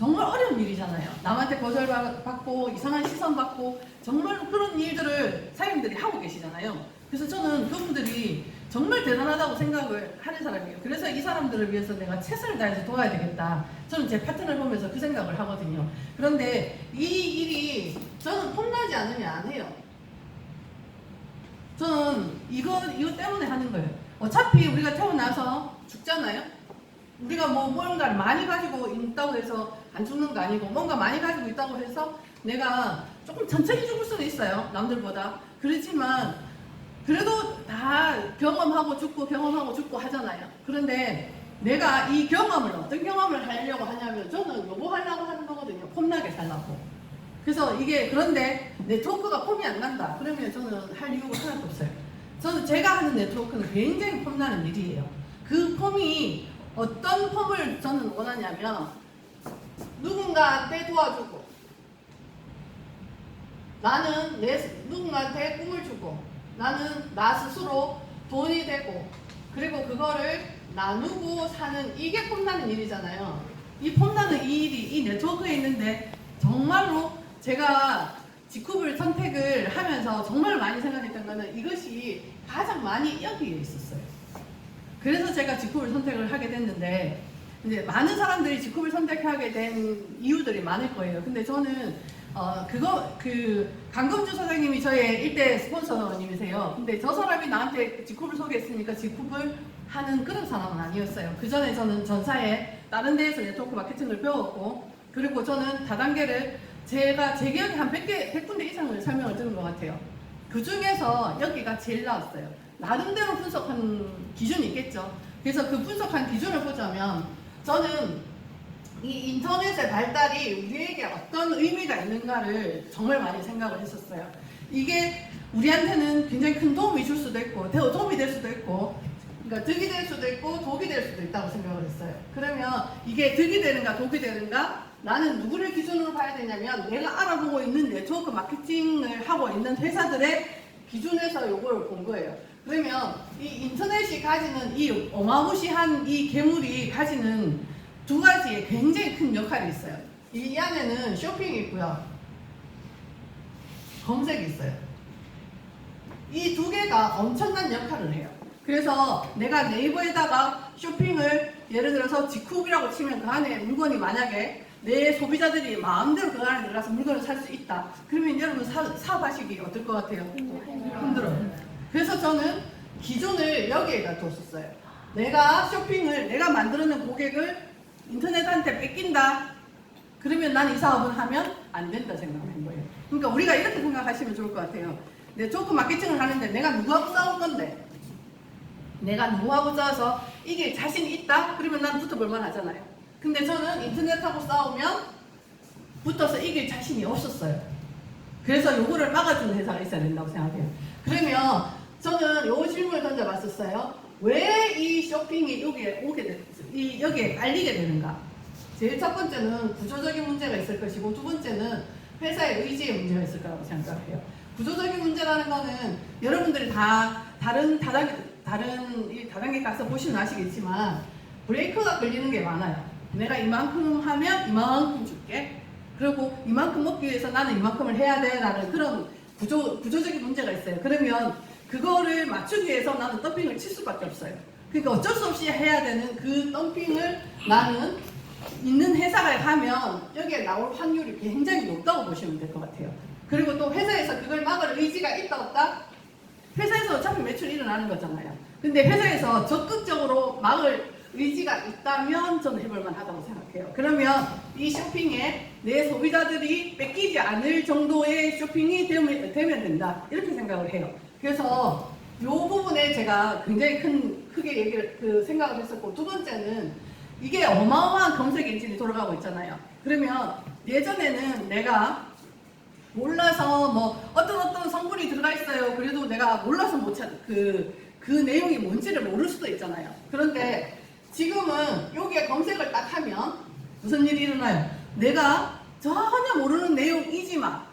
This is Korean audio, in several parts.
정말 어려운 일이잖아요. 남한테 거절받고 이상한 시선 받고 정말 그런 일들을 사장님들이 하고 계시잖아요. 그래서 저는 그분들이 정말 대단하다고 생각을 하는 사람이에요. 그래서 이 사람들을 위해서 내가 최선을 다해서 도와야 되겠다. 저는 제 파트너를 보면서 그 생각을 하거든요. 그런데 이 일이 저는 폼나지 않으면 안 해요. 저는 이거 때문에 하는 거예요. 어차피 우리가 태어나서 죽잖아요. 우리가 뭐 뭔가를 많이 가지고 있다고 해서 안 죽는 거 아니고 뭔가 많이 가지고 있다고 해서 내가 조금 천천히 죽을 수도 있어요. 남들보다. 그렇지만 그래도 다 경험하고 죽고 하잖아요. 그런데 내가 이 경험을 어떤 경험을 하려고 하냐면 저는 요거 하려고 하는 거거든요. 폼나게 살라고. 그래서 이게 그런데 네트워크가 폼이 안 난다. 그러면 저는 할 이유가 하나도 없어요. 저는 제가 하는 네트워크는 굉장히 폼나는 일이에요. 그 폼이 어떤 폼을 저는 원하냐면 누군가한테 도와주고 나는 누군가한테 꿈을 주고 나는 나 스스로 돈이 되고 그리고 그거를 나누고 사는 이게 폼나는 일이잖아요. 이 폼나는 이 일이 이 네트워크에 있는데 정말로 제가 직업을 선택을 하면서 정말 많이 생각했던 거는 이것이 가장 많이 여기에 있었어요. 그래서 제가 직업을 선택을 하게 됐는데 이제 많은 사람들이 직업을 선택하게 된 이유들이 많을 거예요. 근데 저는 강금주 사장님이 저의 일대 스폰서님이세요. 근데 저 사람이 나한테 직업을 소개했으니까 직업을 하는 그런 사람은 아니었어요. 그 전에 저는 전사에 다른 데에서 네트워크 마케팅을 배웠고 그리고 저는 다단계를 제가 제 기억에 한 100군데 이상을 설명을 들은 것 같아요. 그 중에서 여기가 제일 나왔어요. 나름대로 분석한 기준이 있겠죠. 그래서 그 분석한 기준을 보자면 저는 이 인터넷의 발달이 우리에게 어떤 의미가 있는가를 정말 많이 생각을 했었어요. 이게 우리한테는 굉장히 큰 도움이 줄 수도 있고 도움이 될 수도 있고 그러니까 득이 될 수도 있고 독이 될 수도 있다고 생각을 했어요. 그러면 이게 득이 되는가 독이 되는가 나는 누구를 기준으로 봐야 되냐면 내가 알아보고 있는 네트워크 마케팅을 하고 있는 회사들의 기준에서 요걸 본 거예요. 그러면 이 인터넷이 가지는 이 어마무시한 이 괴물이 가지는 두 가지의 굉장히 큰 역할이 있어요. 이 안에는 쇼핑이 있고요. 검색이 있어요. 이 두 개가 엄청난 역할을 해요. 그래서 내가 네이버에다가 쇼핑을 예를 들어서 직쿡이라고 치면 그 안에 물건이 만약에 내 소비자들이 마음대로 그 안에 들어가서 물건을 살 수 있다. 그러면 여러분 사업하시기 어떨 것 같아요? 힘들어요. 그래서 저는 기준을 여기에다 뒀었어요. 내가 쇼핑을 내가 만들어낸 고객을 인터넷한테 뺏긴다. 그러면 난 이 사업을 하면 안 된다 생각한 거예요. 그러니까 우리가 이렇게 생각하시면 좋을 것 같아요. 네트워크 마케팅을 하는데 내가 누구하고 싸울 건데 내가 누구하고 싸워서 이게 자신이 있다? 그러면 난 붙어볼만 하잖아요. 근데 저는 인터넷하고 싸우면 붙어서 이길 자신이 없었어요. 그래서 요거를 막아주는 회사가 있어야 된다고 생각해요. 그러면 저는 요 질문을 던져봤었어요. 왜 이 쇼핑이 여기에 깔리게 되는가? 제일 첫 번째는 구조적인 문제가 있을 것이고 두 번째는 회사의 의지의 문제가 있을 거라고 생각해요. 구조적인 문제라는 거는 여러분들이 다 다른 다단계 가서 보시면 아시겠지만 브레이크가 걸리는 게 많아요. 내가 이만큼 하면 이만큼 줄게. 그리고 이만큼 먹기 위해서 나는 이만큼을 해야 돼. 라는 그런 구조적인 문제가 있어요. 그러면 그거를 맞추기 위해서 나는 덤핑을 칠 수밖에 없어요. 그러니까 어쩔 수 없이 해야 되는 그 덤핑을 나는 있는 회사에 가면 여기에 나올 확률이 굉장히 높다고 보시면 될 것 같아요. 그리고 또 회사에서 그걸 막을 의지가 있다 없다? 회사에서 어차피 매출이 일어나는 거잖아요. 근데 회사에서 적극적으로 막을 의지가 있다면 저는 해볼만 하다고 생각해요. 그러면 이 쇼핑에 내 소비자들이 뺏기지 않을 정도의 쇼핑이 되면 된다. 이렇게 생각을 해요. 그래서 이 부분에 제가 굉장히 크게 생각을 했었고, 두 번째는 이게 어마어마한 검색 엔진이 돌아가고 있잖아요. 그러면 예전에는 내가 몰라서 뭐 어떤 성분이 들어가 있어요. 그래도 내가 몰라서 못 찾, 그 내용이 뭔지를 모를 수도 있잖아요. 그런데 지금은 여기에 검색을 딱 하면 무슨 일이 일어나요? 내가 전혀 모르는 내용이지만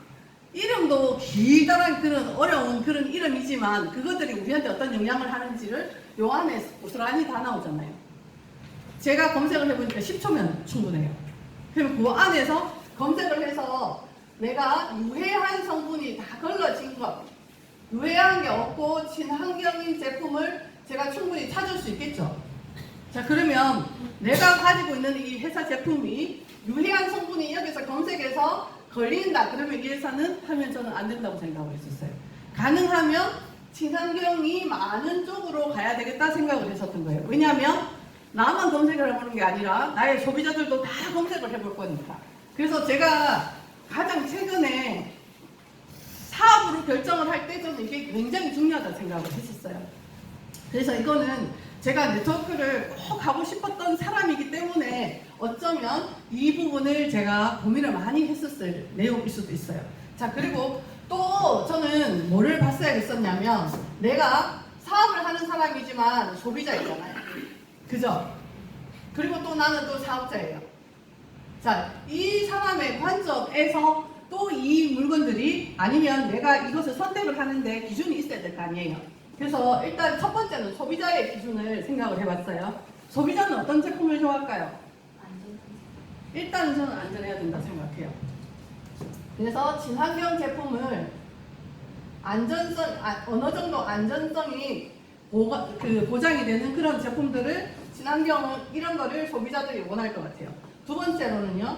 이름도 길다란 그런 어려운 그런 이름이지만 그것들이 우리한테 어떤 영향을 하는지를 요 안에 고스란히 다 나오잖아요. 제가 검색을 해보니까 10초면 충분해요. 그럼 그 안에서 검색을 해서 내가 유해한 성분이 다 걸러진 것, 유해한 게 없고 친환경인 제품을 제가 충분히 찾을 수 있겠죠. 자, 그러면 내가 가지고 있는 이 회사 제품이 유해한 성분이 여기서 검색해서 걸린다. 그러면 이 회사는 하면 저는 안 된다고 생각을 했었어요. 가능하면 친환경이 많은 쪽으로 가야 되겠다 생각을 했었던 거예요. 왜냐하면 나만 검색을 해보는 게 아니라 나의 소비자들도 다 검색을 해볼 거니까. 그래서 제가 가장 최근에 사업으로 결정을 할 때 저는 이게 굉장히 중요하다고 생각을 했었어요. 그래서 이거는 제가 네트워크를 꼭 하고 싶었던 사람이기 때문에 어쩌면 이 부분을 제가 고민을 많이 했었을 내용일 수도 있어요. 자, 그리고 또 저는 뭐를 봤어야겠었냐면 내가 사업을 하는 사람이지만 소비자이잖아요. 그죠? 그리고 또 나는 또 사업자예요. 자, 이 사람의 관점에서 또 이 물건들이 아니면 내가 이것을 선택을 하는데 기준이 있어야 될 거 아니에요. 그래서 일단 첫 번째는 소비자의 기준을 생각을 해봤어요. 소비자는 어떤 제품을 좋아할까요? 일단은 저는 안전해야 된다 생각해요. 그래서 친환경 제품을 어느 정도 안전성이 보장이 되는 그런 제품들을 친환경 이런 거를 소비자들이 원할 것 같아요. 두 번째로는요.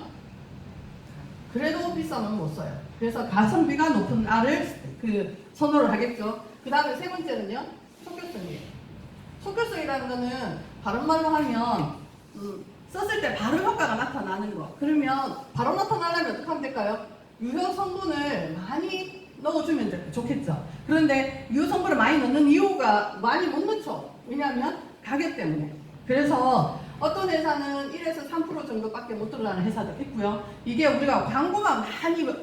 그래도 비싸면 못 써요. 그래서 가성비가 높은 알을 선호를 하겠죠. 그 다음에 세 번째는요. 속결성이에요. 속결성이라는 거는 바른말로 하면 썼을 때 바로 효과가 나타나는 거. 그러면 바로 나타나려면 어떻게 하면 될까요? 유효 성분을 많이 넣어주면 좋겠죠. 그런데 유효 성분을 많이 넣는 이유가 많이 못 넣죠. 왜냐하면 가격 때문에. 그래서 어떤 회사는 1에서 3% 정도밖에 못 들어가는 회사도 있고요. 이게 우리가 광고만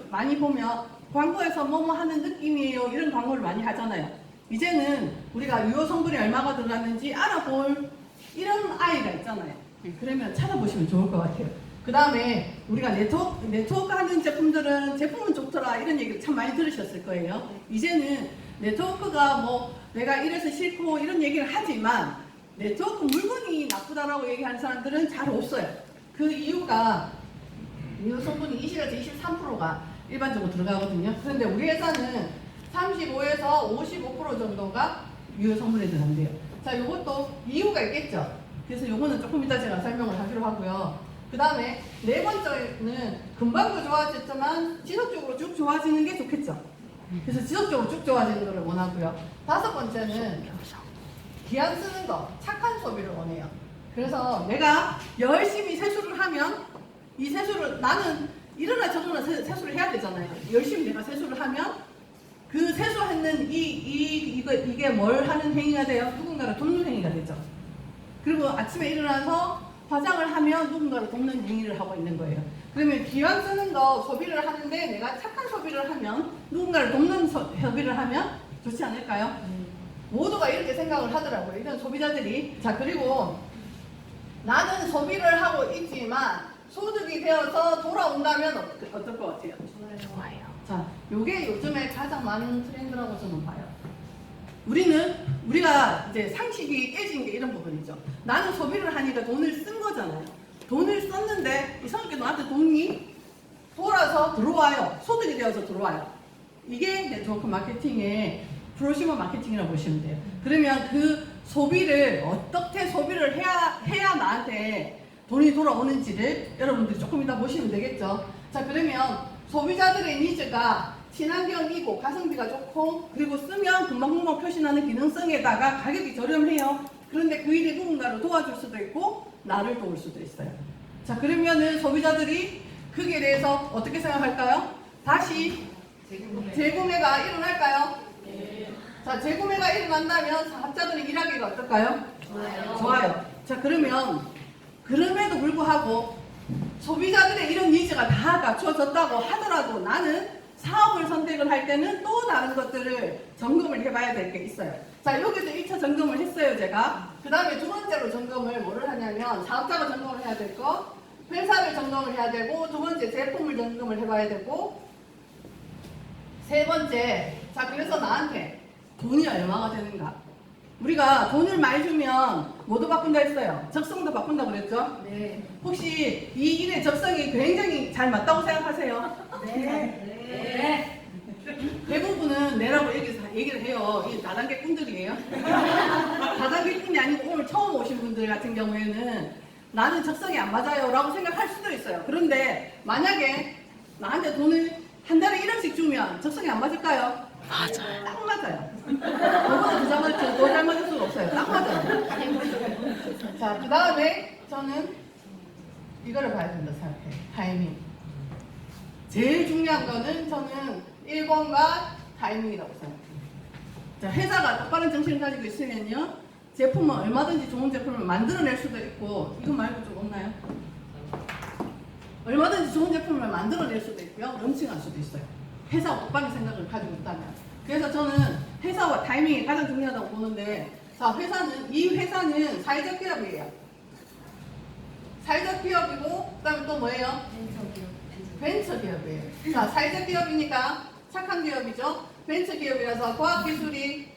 많이 보면 광고에서 뭐뭐 하는 느낌이에요. 이런 광고를 많이 하잖아요. 이제는 우리가 유효 성분이 얼마가 들어갔는지 알아볼 이런 아이가 있잖아요. 그러면 찾아보시면 좋을 것 같아요. 그 다음에 우리가 네트워크 하는 제품들은 제품은 좋더라 이런 얘기 참 많이 들으셨을 거예요. 이제는 네트워크가 뭐 내가 이래서 싫고 이런 얘기를 하지만 네트워크 물건이 나쁘다라고 얘기하는 사람들은 잘 없어요. 그 이유가 유효 성분이 20에서 23%가 일반적으로 들어가거든요. 그런데 우리 회사는 35에서 55% 정도가 유효 성분에 들어간대요. 자, 이것도 이유가 있겠죠. 그래서 요거는 조금 이따 제가 설명을 하기로 하고요. 그 다음에 네 번째는 금방도 좋아졌지만 지속적으로 쭉 좋아지는 게 좋겠죠. 그래서 지속적으로 쭉 좋아지는 것을 원하고요. 다섯 번째는 기한 쓰는 거, 착한 소비를 원해요. 그래서 내가 열심히 세수를 하면 이 세수를 나는 이러나 저러나 세수를 해야 되잖아요. 열심히 내가 세수를 하면 그 세수하는 이게 뭘 하는 행위가 돼요? 누군가를 돕는 행위가 되죠. 그리고 아침에 일어나서 화장을 하면 누군가를 돕는 행위를 하고 있는 거예요. 그러면 기왕 쓰는 거 소비를 하는데 내가 착한 소비를 하면 누군가를 돕는 소비를 하면 좋지 않을까요? 모두가 이렇게 생각을 하더라고요. 이런 소비자들이. 자, 그리고 나는 소비를 하고 있지만 소득이 되어서 돌아온다면 어떨 것 같아요? 좋아요. 자, 요게 요즘에 가장 많은 트렌드라고 저는 봐요. 우리가 이제 상식이 깨진 게 이런 부분이죠. 나는 소비를 하니까 돈을 쓴 거잖아요. 돈을 썼는데 이상하게 나한테 돈이 돌아서 들어와요. 소득이 되어서 들어와요. 이게 네트워크 마케팅의 프로시머 마케팅이라고 보시면 돼요. 그러면 그 소비를 어떻게 소비를 해야 나한테 돈이 돌아오는지를 여러분들이 조금 이따 보시면 되겠죠. 자, 그러면 소비자들의 니즈가 친환경이고 가성비가 좋고 그리고 쓰면 금방금방 표시나는 기능성에다가 가격이 저렴해요. 그런데 그 일이 누군가를 도와줄 수도 있고 나를 도울 수도 있어요. 자, 그러면은 소비자들이 거기에 대해서 어떻게 생각할까요? 다시 재구매가 일어날까요? 네. 자, 재구매가 일어난다면 사업자들이 일하기가 어떨까요? 좋아요. 자, 그럼에도 불구하고 소비자들의 이런 니즈가 다 갖춰졌다고 하더라도 나는 사업을 선택을 할 때는 또 다른 것들을 점검을 해봐야 될 게 있어요. 자, 여기서 1차 점검을 했어요, 제가. 그 다음에 두 번째로 점검을 뭐를 하냐면 사업자가 점검을 해야 될 거, 회사를 점검을 해야 되고, 두 번째 제품을 점검을 해봐야 되고, 세 번째, 자, 그래서 나한테 돈이 얼마가 되는가? 우리가 돈을 많이 주면 뭐도 바꾼다 했어요? 적성도 바꾼다고 그랬죠? 네. 혹시 이 일의 적성이 굉장히 잘 맞다고 생각하세요? 네. 대부분은 내라고 얘기를 해요. 이 다단계 꾼들이에요. 다단계 꾼이 아니고 오늘 처음 오신 분들 같은 경우에는 나는 적성이 안 맞아요 라고 생각할 수도 있어요. 그런데 만약에 나한테 돈을 한 달에 1원씩 주면 적성이 안 맞을까요? 맞아요. 딱 맞아요. 그거보다 더 잘 맞을 수가 없어요. 딱 맞아요. 자, 그 다음에 저는 이거를 봐야 된다 생각해요. 타이밍. 제일 중요한 거는 저는 1번과 타이밍이라고 생각해요. 자, 회사가 똑바른 정신을 가지고 있으면요, 제품은 얼마든지 좋은 제품을 만들어낼 수도 있고, 이거 말고 좀 없나요? 얼마든지 좋은 제품을 만들어낼 수도 있고요, 런칭할 수도 있어요. 회사가 똑바른 생각을 가지고 있다면. 그래서 저는 회사와 타이밍이 가장 중요하다고 보는데, 자, 이 회사는 사회적 기업이에요. 사회적 기업이고, 그 다음에 또 뭐예요? 벤처 기업이에요. 자, 사회적 기업이니까 착한 기업이죠. 벤처 기업이라서 과학기술이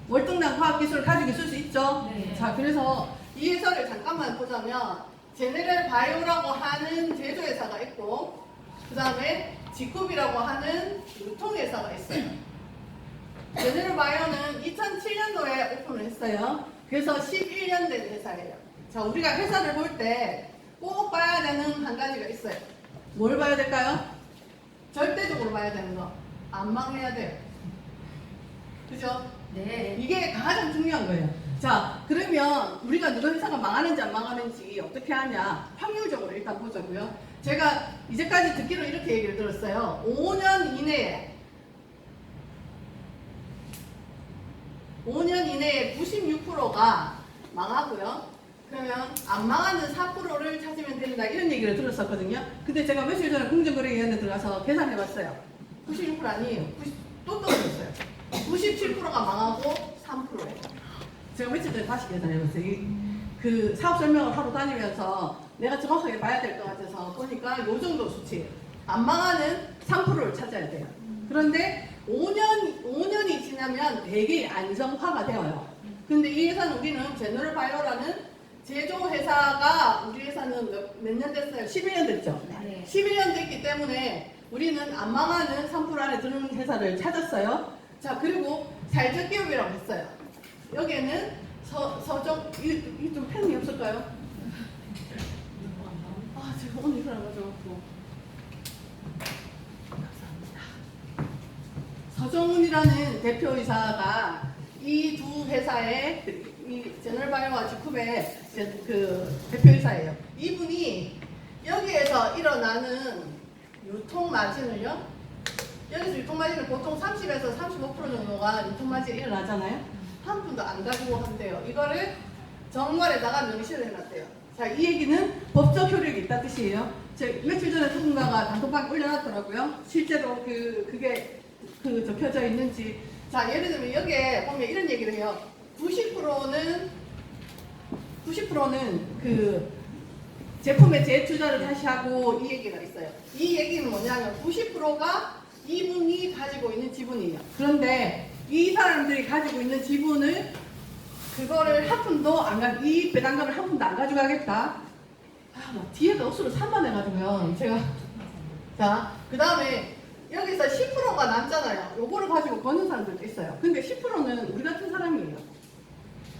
월등한 과학기술을 가지고 있을 수 있죠. 네. 자, 그래서 이 회사를 잠깐만 보자면 제네럴 바이오라고 하는 제조회사가 있고, 그 다음에 지쿠비라고 하는 유통회사가 있어요. 제네럴 바이오는 2007년도에 오픈을 했어요. 그래서 11년 된 회사예요. 자, 우리가 회사를 볼 때 꼭 봐야 되는 한 가지가 있어요. 뭘 봐야 될까요? 절대적으로 봐야 되는 거. 안 망해야 돼요. 그죠? 네. 이게 가장 중요한 거예요. 자, 그러면 우리가 누가 회사가 망하는지 안 망하는지 어떻게 하냐? 확률적으로 일단 보자고요. 제가 이제까지 듣기로 이렇게 얘기를 들었어요. 5년 이내에 96%가 망하고요. 그러면 안 망하는 4%를 찾으면 된다, 이런 얘기를 들었었거든요. 근데 제가 며칠 전에 공정거래위원회 들어가서 계산해봤어요. 96% 아니에요. 또 떨어졌어요. 97%가 망하고 3%예요. 제가 며칠 전에 다시 계산해봤어요. 그 사업 설명을 하러 다니면서 내가 정확하게 봐야 될 것 같아서 보니까 요 정도 수치예요. 안 망하는 3%를 찾아야 돼요. 그런데 5년이 지나면 되게 안정화가 되어요. 근데 이 회사는, 우리는 제너럴 바이오라는 제조회사가, 우리 회사는 몇 년 됐어요? 11년 됐죠? 네. 11년 됐기 때문에 우리는 안 망하는 3% 안에 드는 회사를 찾았어요. 자, 그리고 사회적 기업이라고 했어요. 여기에는 이 좀 펜이 없을까요? 아, 제가 오늘 이걸 안 가져왔고. 감사합니다. 서정훈이라는 대표이사가 이 두 회사의 이 제너럴바이오와 지쿰의 그 대표이사예요. 이분이 여기에서 일어나는 유통 마진을요, 여기서 유통 마진을 보통 30에서 35% 정도가 유통 마진이 일어나잖아요. 한 푼도 안 가지고 한대요. 이거를 정말에다가 명시를 해놨대요. 자, 이 얘기는 법적 효력이 있다는 뜻이에요. 며칠 전에 누군가가 단톡방에 올려놨더라고요. 실제로 그게 적혀져 있는지. 자, 예를 들면 여기에 보면 이런 얘기를 해요. 90%는 그 제품의 재투자를 다시 하고, 이 얘기가 있어요. 이 얘기는 뭐냐면 90%가 이분이 가지고 있는 지분이에요. 그런데 이 사람들이 가지고 있는 지분을, 그거를 한 푼도 이 배당금을 한 푼도 안 가져가겠다. 막 뒤에다 억수로 산만해가지고요. 제가. 자, 그 다음에 여기서 10%가 남잖아요. 요거를 가지고 버는 사람들도 있어요. 근데 10%는 우리 같은 사람이에요.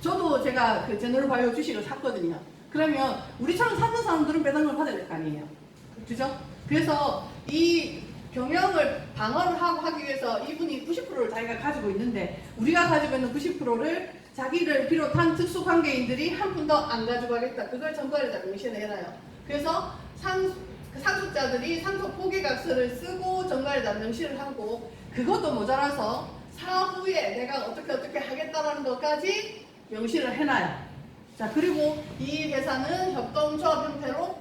저도 제가 그 제너럴바이오 주식을 샀거든요. 그러면 우리처럼 사는 사람들은 배당금을 받아야 될 거 아니에요. 그죠? 그래서 이 경영을 방어를 하기 위해서 이분이 90%를 자기가 가지고 있는데, 우리가 가지고 있는 90%를 자기를 비롯한 특수관계인들이 한 푼도 안 가져가겠다. 그걸 정거래자 명시를 해놔요. 그래서 상속자들이 상속 포기각서를 쓰고 정거래자 명시를 하고, 그것도 모자라서 사후에 내가 어떻게 하겠다라는 것까지 명시를 해놔요. 자, 그리고 이 회사는 협동조합 형태로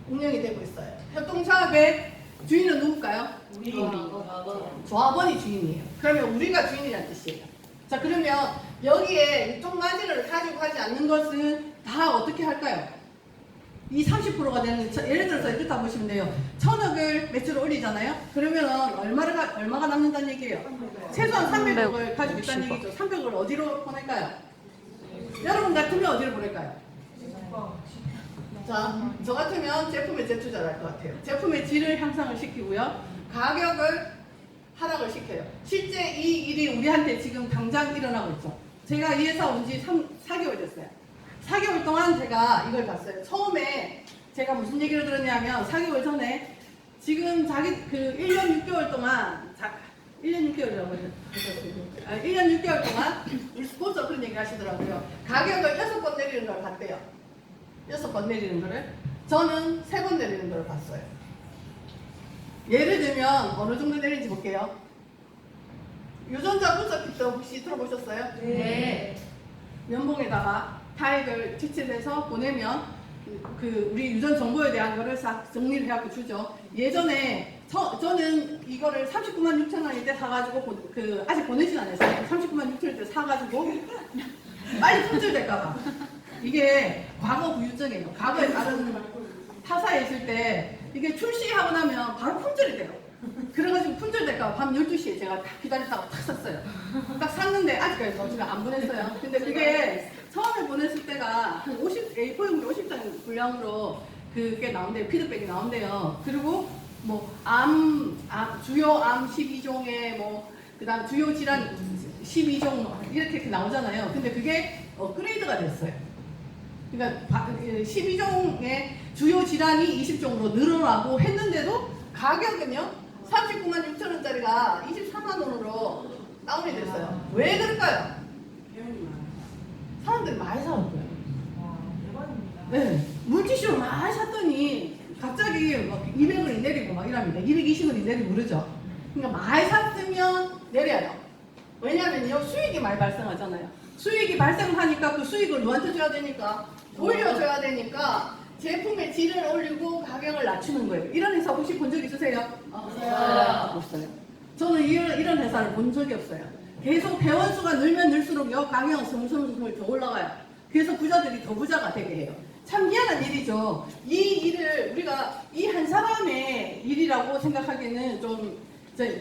운영이 되고 있어요. 협동조합의 주인은 누굴까요? 우리 조합원이 주인이에요. 그러면 우리가 주인이라는 뜻이에요. 자, 그러면 여기에 유통 마진을 가지고 가지 않는 것은 다 어떻게 할까요? 이 30%가 되는, 예를 들어서 이렇다 보시면 돼요. 1,000억을 매출을 올리잖아요. 그러면은 얼마가 남는다는 얘기예요? 최소한 300억을 가지고 있다는 얘기죠. 300억을 어디로 보낼까요? 여러분 같으면 어디로 보낼까요? 자, 저 같으면 제품에 재투자를 할 것 같아요. 제품의 질을 향상을 시키고요. 가격을 하락을 시켜요. 실제 이 일이 우리한테 지금 당장 일어나고 있죠. 제가 이 회사 온 지 4개월 됐어요. 4개월 동안 제가 이걸 봤어요. 처음에 제가 무슨 얘기를 들었냐면 4개월 전에 지금 자기 그 1년 6개월 동안 1년 6개월이라고 하셨어요. 1년 6개월 동안 우리 스폰서 그런 얘기 하시더라고요. 가격을 6번 내리는 걸 봤대요. 6번 내리는 거를. 저는 3번 내리는 걸 봤어요. 예를 들면 어느 정도 내리는지 볼게요. 유전자 분석 키트 혹시 들어보셨어요? 네. 면봉에다가 타액을 지침해서 보내면 그 우리 유전 정보에 대한 거를 싹 정리를 해갖고 주죠. 예전에 저는 이거를 39만 6천 원일 때 사가지고 아직 보내진 않았어요. 39만 6천 원일 때 사가지고 빨리 품절될까봐. 이게 과거 부유증이에요. 과거에 다른 타사에 있을 때 이게 출시하고 나면 바로 품절이 돼요. 그래가지고 품절될까 밤 12시에 제가 딱 기다렸다가 탁 샀어요. 딱 샀는데 아직까지 지금 안 보냈어요. 근데 그게 처음에 보냈을 때가 한 50, A4용지 50장 분량으로 그게 나온대요. 피드백이 나온대요. 그리고 뭐 주요 암 12종에 뭐 그다음 주요 질환 12종 이렇게 나오잖아요. 근데 그게 업그레이드가 됐어요. 그러니까 12종의 주요 질환이 20종으로 늘어나고 했는데도 가격은요 39만 6천 원짜리가 24만 원으로 다운이 됐어요. 왜 그럴까요? 사람들이 많이 사올 거예요. 네, 물티슈를 많이 샀더니 갑자기 막 200원이 내리고 막 이랍니다. 220원이 내리고 그러죠. 그러니까 많이 샀으면 내려요. 왜냐면요 수익이 많이 발생하잖아요. 수익이 발생하니까 그 수익을 누구한테 줘야 되니까 올려줘야 되니까 제품의 질을 올리고 가격을 낮추는 거예요. 이런 회사 혹시 본 적 있으세요? 없어요. 저는 이런 회사를 본 적이 없어요. 계속 회원수가 늘면 늘수록 가격은 스물스물 더 올라가요. 그래서 부자들이 더 부자가 되게 해요. 참 미안한 일이죠. 이 일을 우리가 이 한 사람의 일이라고 생각하기에는 좀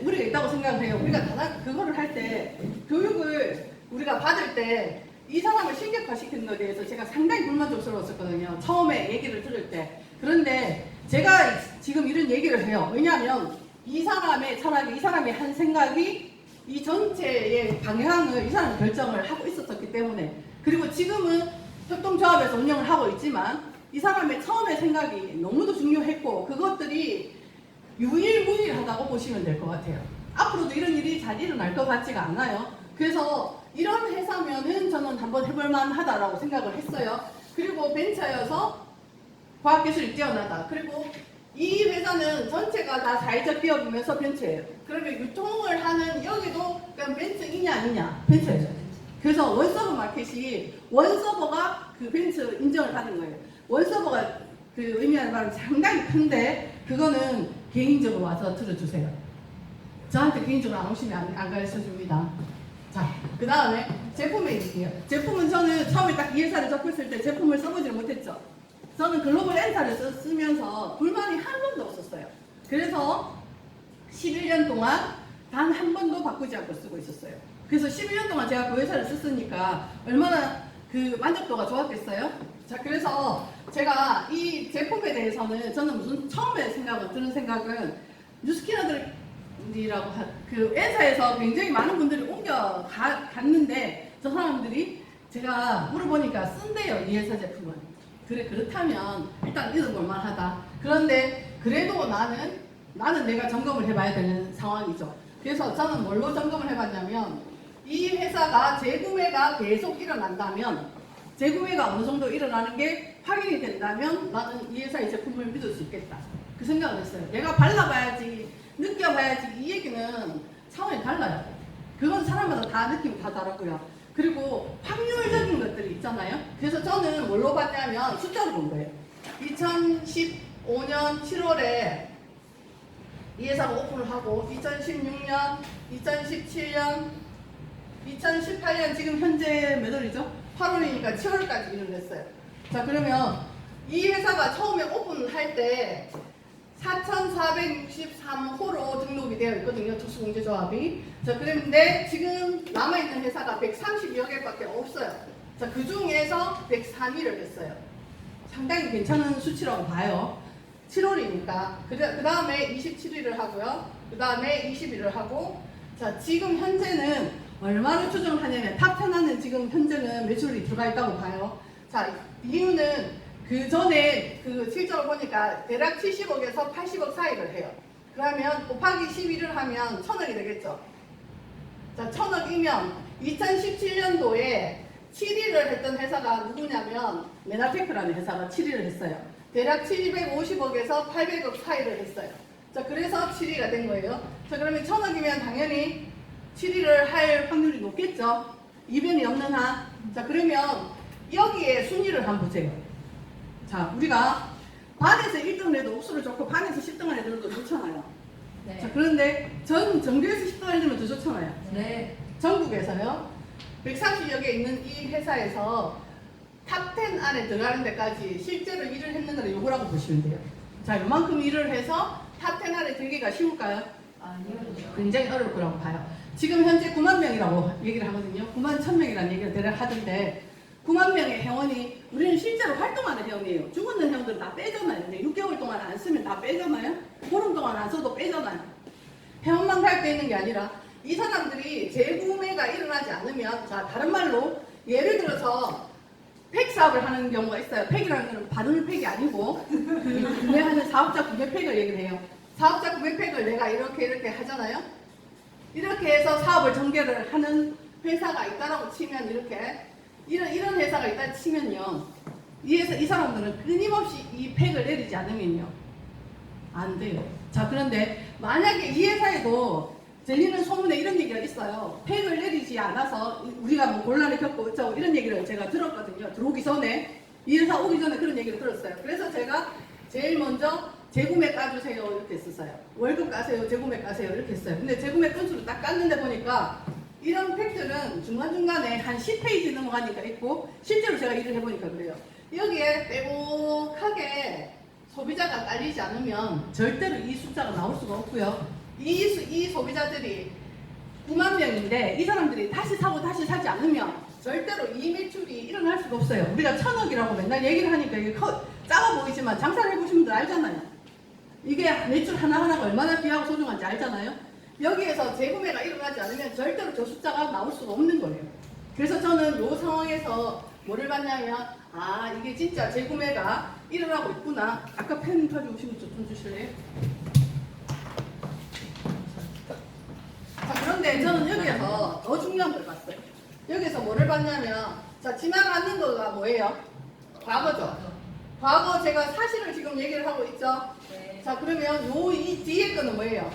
무리가 있다고 생각을 해요. 우리가 그거를 할 때 교육을 우리가 받을 때 이 사람을 신격화시키는 것에 대해서 제가 상당히 불만족스러웠었거든요. 처음에 얘기를 들을 때. 그런데 제가 지금 이런 얘기를 해요. 왜냐하면 이 사람의 철학이, 이 사람의 한 생각이 이 전체의 방향을 이 사람이 결정을 하고 있었기 때문에, 그리고 지금은 협동조합에서 운영을 하고 있지만 이 사람의 처음의 생각이 너무도 중요했고 그것들이 유일무이하다고 보시면 될 것 같아요. 앞으로도 이런 일이 잘 일어날 것 같지가 않아요. 그래서 이런 회사면은 저는 한번 해볼만 하다라고 생각을 했어요. 그리고 벤처여서 과학기술이 뛰어나다. 그리고 이 회사는 전체가 다 사회적 기업이면서 벤처예요. 그러면 유통을 하는 여기도 그냥 벤처이냐 아니냐? 벤처예요. 그래서 원서버 마켓이 원서버가 그 벤처 인정을 받은 거예요. 원서버가 그 의미하는 바는 상당히 큰데 그거는 개인적으로 와서 들어주세요. 저한테 개인적으로 안 오시면 안 가르쳐줍니다. 자, 그 다음에 제품에 있을게요. 제품은 저는 처음에 딱 이 회사를 접했을 때 제품을 써보지를 못했죠. 저는 글로벌 엔사를 쓰면서 불만이 한 번도 없었어요. 그래서 11년 동안 단 한 번도 바꾸지 않고 쓰고 있었어요. 그래서 11년 동안 제가 그 회사를 썼으니까 얼마나 그 만족도가 좋았겠어요? 자, 그래서 제가 이 제품에 대해서는 저는 무슨 처음에 드는 생각은 뉴스키너들이라고 그 엔사에서 굉장히 많은 분들이 갔는데 저 사람들이 제가 물어보니까 쓴대요, 이 회사 제품은. 그래, 그렇다면 일단 믿어볼 만하다. 그런데 그래도 나는 내가 점검을 해봐야 되는 상황이죠. 그래서 저는 뭘로 점검을 해봤냐면 이 회사가 재구매가 계속 일어난다면, 재구매가 어느 정도 일어나는 게 확인이 된다면 나는 이 회사의 제품을 믿을 수 있겠다. 그 생각을 했어요. 내가 발라봐야지, 느껴봐야지, 이 얘기는 차원이 달라요. 그건 사람마다 다 느낌이 다 다르고요. 그리고 확률적인 것들이 있잖아요. 그래서 저는 뭘로 봤냐면 숫자로 본 거예요. 2015년 7월에 이 회사가 오픈을 하고 2016년, 2017년, 2018년 지금 현재 몇 월이죠? 8월이니까 7월까지 일을 했어요. 자, 그러면 이 회사가 처음에 오픈할 때 4,463호로 등록이 되어 있거든요. 특수공제조합이. 자, 그런데 지금 남아있는 회사가 130여 개밖에 없어요. 자, 그 중에서 103위를 했어요. 상당히 괜찮은 수치라고 봐요. 7월이니까. 그 다음에 27위를 하고요. 그 다음에 20위를 하고. 자, 지금 현재는 얼마를 추정하냐면 탑10 안에 지금 현재는 매출이 들어가 있다고 봐요. 자, 이유는 그 전에 그 실적을 보니까 대략 70억에서 80억 사이를 해요. 그러면 곱하기 12를 하면 1000억이 되겠죠. 자, 1000억이면 2017년도에 7위를 했던 회사가 누구냐면 메나테크라는 회사가 7위를 했어요. 대략 750억에서 800억 사이를 했어요. 자, 그래서 7위가 된 거예요. 자, 그러면 1000억이면 당연히 7위를 할 확률이 높겠죠. 이변이 없는 한. 자, 그러면 여기에 순위를 한번 보세요. 자, 우리가 반에서 1등을 해도 옥수를 좋고 반에서 10등을 해도 좋잖아요. 네. 자, 그런데 전교에서 10등을 해주면 더 좋잖아요. 네. 전국에서요. 130여 개 있는 이 회사에서 탑10 안에 들어가는 데까지 실제로 일을 했는가를 요거라고 보시면 돼요. 자, 요만큼 일을 해서 탑10 안에 들기가 쉬울까요? 아니요. 굉장히 어려울 거라고 봐요. 지금 현재 9만 명이라고 얘기를 하거든요. 9만 1000명이라는 얘기를 대략 하던데 9만 명의 회원이 우리는 실제로 활동하는 회원이에요. 죽었는 회원들은 다 빼잖아요. 근데 6개월 동안 안 쓰면 다 빼잖아요. 보름 동안 안 써도 빼잖아요. 회원만 가입되어 있는 게 아니라 이 사람들이 재구매가 일어나지 않으면, 자, 다른 말로 예를 들어서 팩 사업을 하는 경우가 있어요. 팩이라는 건 바르는 팩이 아니고 그 구매하는 사업자 구매팩을 얘기를 해요. 사업자 구매팩을 내가 이렇게 하잖아요. 이렇게 해서 사업을 전개를 하는 회사가 있다라고 치면 이런 회사가 있다 치면요. 이 사람들은 끊임없이 이 팩을 내리지 않으면요. 안 돼요. 자, 그런데 만약에 이 회사에도 들리는 소문에 이런 얘기가 있어요. 팩을 내리지 않아서 우리가 뭐 곤란을 겪고 어쩌고 이런 얘기를 제가 들었거든요. 들어오기 전에. 이 회사 오기 전에 그런 얘기를 들었어요. 그래서 제가 제일 먼저 재구매 까주세요 이렇게 했었어요. 월급 까세요, 재구매 까세요 이렇게 했어요. 근데 재구매 건수를 딱 깠는데 보니까 이런 팩들은 중간중간에 한 10페이지 넘어가니까 있고 실제로 제가 일을 해보니까 그래요. 여기에 빼곡하게 소비자가 깔리지 않으면 절대로 이 숫자가 나올 수가 없고요. 이 소비자들이 9만 명인데 이 사람들이 다시 사고 다시 사지 않으면 절대로 이 매출이 일어날 수가 없어요. 우리가 1000억이라고 맨날 얘기를 하니까 이게 작아 보이지만 장사를 해보신 분들 알잖아요. 이게 매출 하나하나가 얼마나 귀하고 소중한지 알잖아요. 여기에서 재구매가 일어나지 않으면 절대로 저 숫자가 나올 수가 없는 거예요. 그래서 저는 이 상황에서 뭐를 봤냐면 이게 진짜 재구매가 일어나고 있구나. 아까 펜 가져오신 분 좀 주실래요? 자, 그런데 저는 여기에서 더 중요한 걸 봤어요. 여기서 뭐를 봤냐면, 자, 지나가는 거가 뭐예요? 과거죠. 과거 제가 사실을 지금 얘기를 하고 있죠. 네. 자, 그러면 이 뒤에 거는 뭐예요?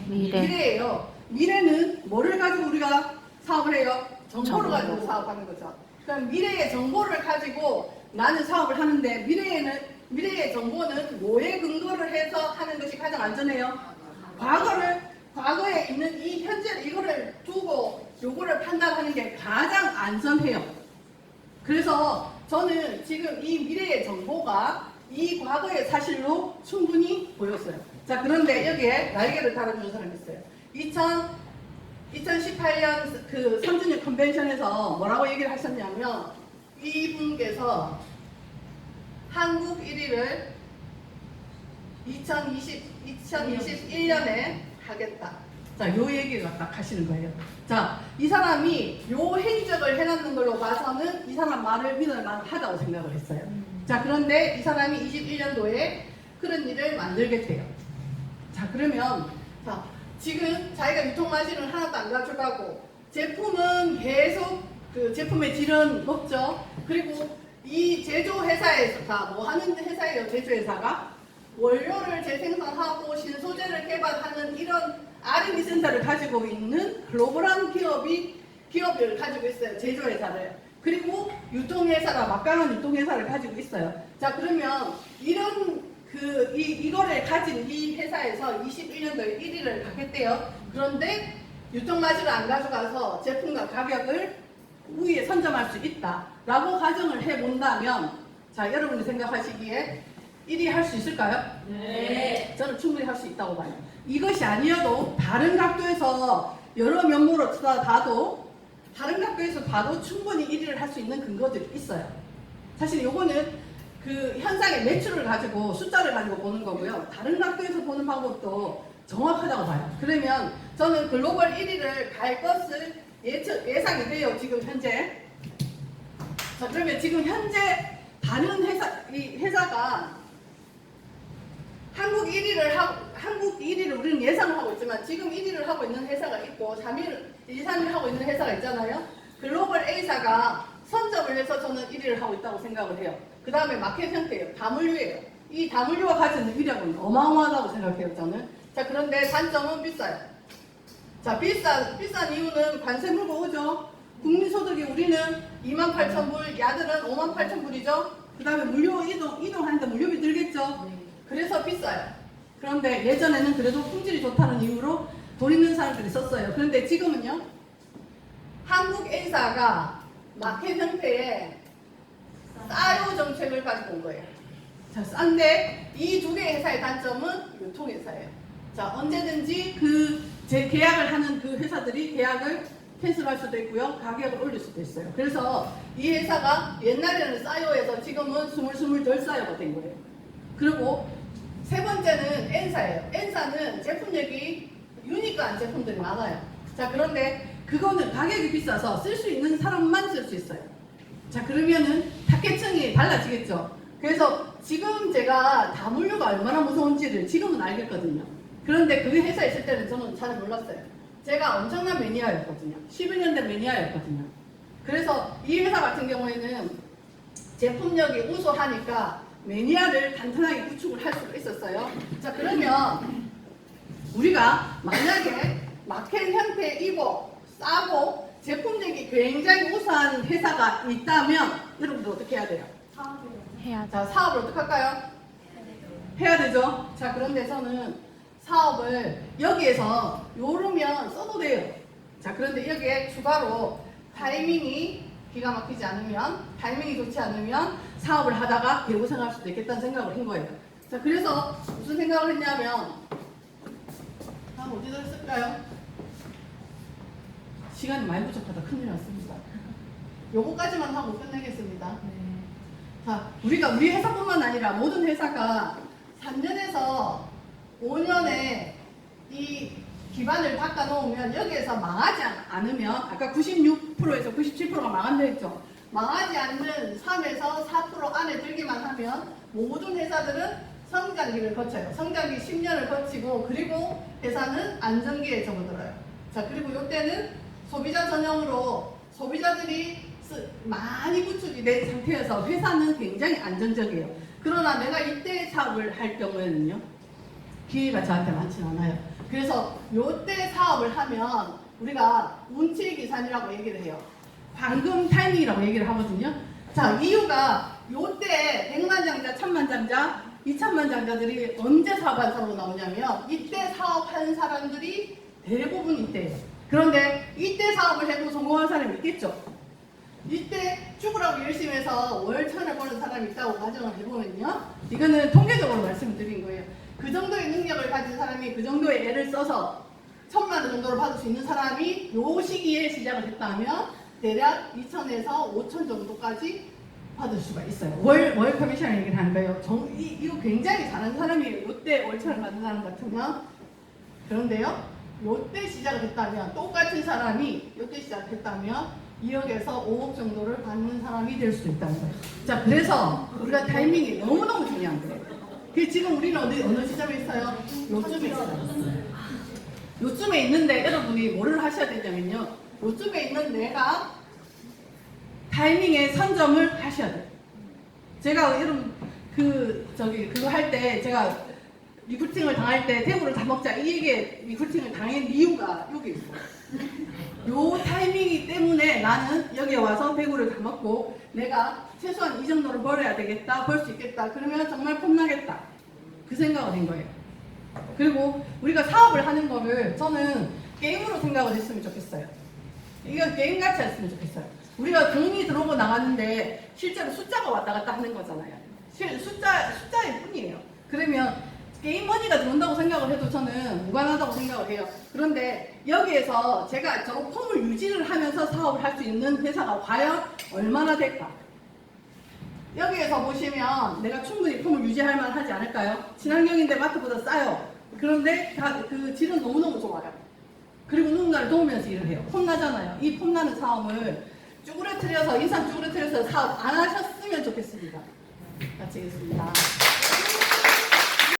미래. 미래예요. 미래는 뭐를 가지고 우리가 사업을 해요? 정보를 가지고 사업하는 거죠. 그럼 미래의 정보를 가지고 나는 사업을 하는데 미래의 정보는 뭐에 근거를 해서 하는 것이 가장 안전해요? 과거에 있는 이 현재 이거를 두고 요거를 판단하는 게 가장 안전해요. 그래서 저는 지금 이 미래의 정보가 이 과거의 사실로 충분히 보였어요. 자, 그런데 여기에 날개를 달아주는 사람이 있어요. 2018년 그 3주년 컨벤션에서 뭐라고 얘기를 하셨냐면 이분께서 한국 1위를 2021년에 하겠다. 자, 요 얘기를 딱 하시는 거예요. 자, 이 사람이 요 행적을 해놨는 걸로 봐서는 이 사람 말을 믿을 만하다고 생각을 했어요. 자, 그런데 이 사람이 21년도에 그런 일을 만들게 돼요. 자, 그러면 자, 지금 자기가 유통마진을 하나도 안 가져가고 제품은 계속 그 제품의 질은 높죠. 그리고 이 제조회사에서 다 뭐 하는 회사예요? 제조회사가 원료를 재생산하고 신소재를 개발하는 이런 R&D 센터를 가지고 있는 글로벌한 기업을 가지고 있어요. 제조회사를. 그리고 유통회사가 막강한 유통회사를 가지고 있어요. 자, 그러면 이거를 가진 이 회사에서 21년도에 1위를 하겠대요. 그런데 유통마진을 안 가져가서 제품과 가격을 우위에 선점할 수 있다라고 가정을 해본다면, 자, 여러분이 생각하시기에 1위 할 수 있을까요? 네. 저는 충분히 할 수 있다고 봐요. 이것이 아니어도 다른 각도에서 여러 면모로 봐도 다른 각도에서 봐도 충분히 1위를 할 수 있는 근거들이 있어요. 사실 요거는 그 현상의 매출을 가지고 숫자를 가지고 보는 거고요. 다른 각도에서 보는 방법도 정확하다고 봐요. 그러면 저는 글로벌 1위를 갈 것을 예상이 돼요. 지금 현재. 자, 그러면 지금 현재 다른 회사가 한국 1위를 우리는 예상을 하고 있지만 지금 1위를 하고 있는 회사가 있고 2, 3위를 하고 있는 회사가 있잖아요. 글로벌 A사가 선점을 해서 저는 1위를 하고 있다고 생각을 해요. 그 다음에 마켓 형태예요. 다물류예요. 이 다물류가 가지는 위력은 어마어마하다고 생각해요, 저는. 자, 그런데 단점은 비싸요. 자, 비싼 이유는 관세 물고 오죠. 국민소득이 우리는 28,000불, 야들은 58,000불이죠. 그 다음에 물류 이동하는데 물류비 들겠죠. 그래서 비싸요. 그런데 예전에는 그래도 품질이 좋다는 이유로 돈 있는 사람들이 썼어요. 그런데 지금은요, 한국 A사가 마켓 형태의 싸요 정책을 가지고 온 거예요. 자, 싼데 이 두 개의 회사의 단점은 유통회사예요. 자, 언제든지 제 계약을 하는 그 회사들이 계약을 캔슬할 수도 있고요. 가격을 올릴 수도 있어요. 그래서 이 회사가 옛날에는 싸요에서 지금은 스물스물 덜 싸요가 된 거예요. 그리고 세 번째는 N사예요. N사는 제품력이 유니크한 제품들이 많아요. 자, 그런데 그거는 가격이 비싸서 쓸 수 있는 사람만 쓸 수 있어요. 자, 그러면은 타겟층이 달라지겠죠. 그래서 지금 제가 다물류가 얼마나 무서운지를 지금은 알겠거든요. 그런데 그 회사에 있을 때는 저는 잘 몰랐어요. 제가 엄청난 매니아였거든요. 11년대 매니아였거든요. 그래서 이 회사 같은 경우에는 제품력이 우수하니까 매니아를 단단하게 구축을 할 수가 있었어요. 자, 그러면 우리가 만약에 마켓 형태이고 싸고 제품력이 굉장히 우수한 회사가 있다면 여러분들 어떻게 해야 돼요? 자, 사업을 어떻게 할까요? 해야 되죠. 자, 그런데 저는 사업을 여기에서 요르면 써도 돼요. 자, 그런데 여기에 추가로 타이밍이 기가 막히지 않으면, 타이밍이 좋지 않으면 사업을 하다가 개고생할 수도 있겠다는 생각을 한 거예요. 자, 그래서 무슨 생각을 했냐면, 다음 어디다 쓸까요? 시간이 많이 부족하다 큰일 났습니다. 요거까지만 하고 끝내겠습니다. 자, 우리 회사뿐만 아니라 모든 회사가 3년에서 5년에 이 기반을 닦아 놓으면 여기에서 망하지 않으면 아까 96%에서 97%가 망한다 했죠. 망하지 않는 3에서 4% 안에 들기만 하면 모든 회사들은 성장기를 거쳐요. 성장기 10년을 거치고 그리고 회사는 안정기에 접어들어요. 자, 그리고 이때는 소비자 전형으로 소비자들이 많이 구축이 된 상태여서 회사는 굉장히 안정적이에요. 그러나 내가 이때 사업을 할 경우에는요, 기회가 저한테 많지는 않아요. 그래서 요때 사업을 하면 우리가 운치기산이라고 얘기를 해요. 황금 타이밍이라고 얘기를 하거든요. 자, 이유가 요때 백만장자, 천만장자, 2천만장자들이 언제 사업한 사람으로 나오냐면 이때 사업한 사람들이 대부분 이때예요. 그런데 이때 사업을 해도 성공한 사람이 있겠죠. 이때 죽으라고 열심히 해서 월 1,000을 버는 사람이 있다고 가정을 해보면요, 이거는 통계적으로 말씀드린 거예요. 그 정도의 능력을 가진 사람이 그 정도의 애를 써서 1,000만 원 정도를 받을 수 있는 사람이 요 시기에 시작을 했다면 대략 2,000에서 5,000 정도까지 받을 수가 있어요. 월 커미션 얘기를 하는 거예요. 이거 굉장히 잘하는 사람이에요. 요때 월 1,000을 받는 사람 같으면. 그런데요, 요때 시작을 했다면 똑같은 사람이 요때 시작을 했다면 2억에서 5억 정도를 받는 사람이 될 수도 있다는 거예요. 자, 그래서 우리가 타이밍이 너무너무 중요한 거예요. 그 지금 우리는 어느 시점에 있어요? 요쯤에 있어요. 요쯤에 있는데 여러분이 뭐를 하셔야 되냐면요, 요쯤에 있는 내가 타이밍에 선점을 하셔야 돼요. 제가 여러분 그거 할 때 제가 리크루팅을 당할 때 대구를 다 먹자 이게 리크루팅을 당한 이유가 여기 있어요. 요 타이밍이 때문에 나는 여기에 와서 대구를 다 먹고 내가 최소한 이 정도를 벌어야 되겠다, 벌 수 있겠다, 그러면 정말 폼나겠다, 그 생각을 한 거예요. 그리고 우리가 사업을 하는 거를 저는 게임으로 생각을 했으면 좋겠어요. 이건 게임같이 했으면 좋겠어요. 우리가 돈이 들어오고 나가는데 실제로 숫자가 왔다 갔다 하는 거잖아요. 숫자일 뿐이에요. 그러면 게임 머니가 들어온다고 생각을 해도 저는 무관하다고 생각을 해요. 그런데 여기에서 제가 저 폼을 유지를 하면서 사업을 할 수 있는 회사가 과연 얼마나 될까? 여기에서 보시면 내가 충분히 폼을 유지할 만하지 않을까요? 친환경인데 마트보다 싸요. 그런데 그 질은 너무너무 좋아요. 그리고 누군가를 도우면서 일을 해요. 폼나잖아요. 이 폼나는 사업을 쭈그러뜨려서 인상 쭈그러뜨려서 사업 안 하셨으면 좋겠습니다. 마치겠습니다.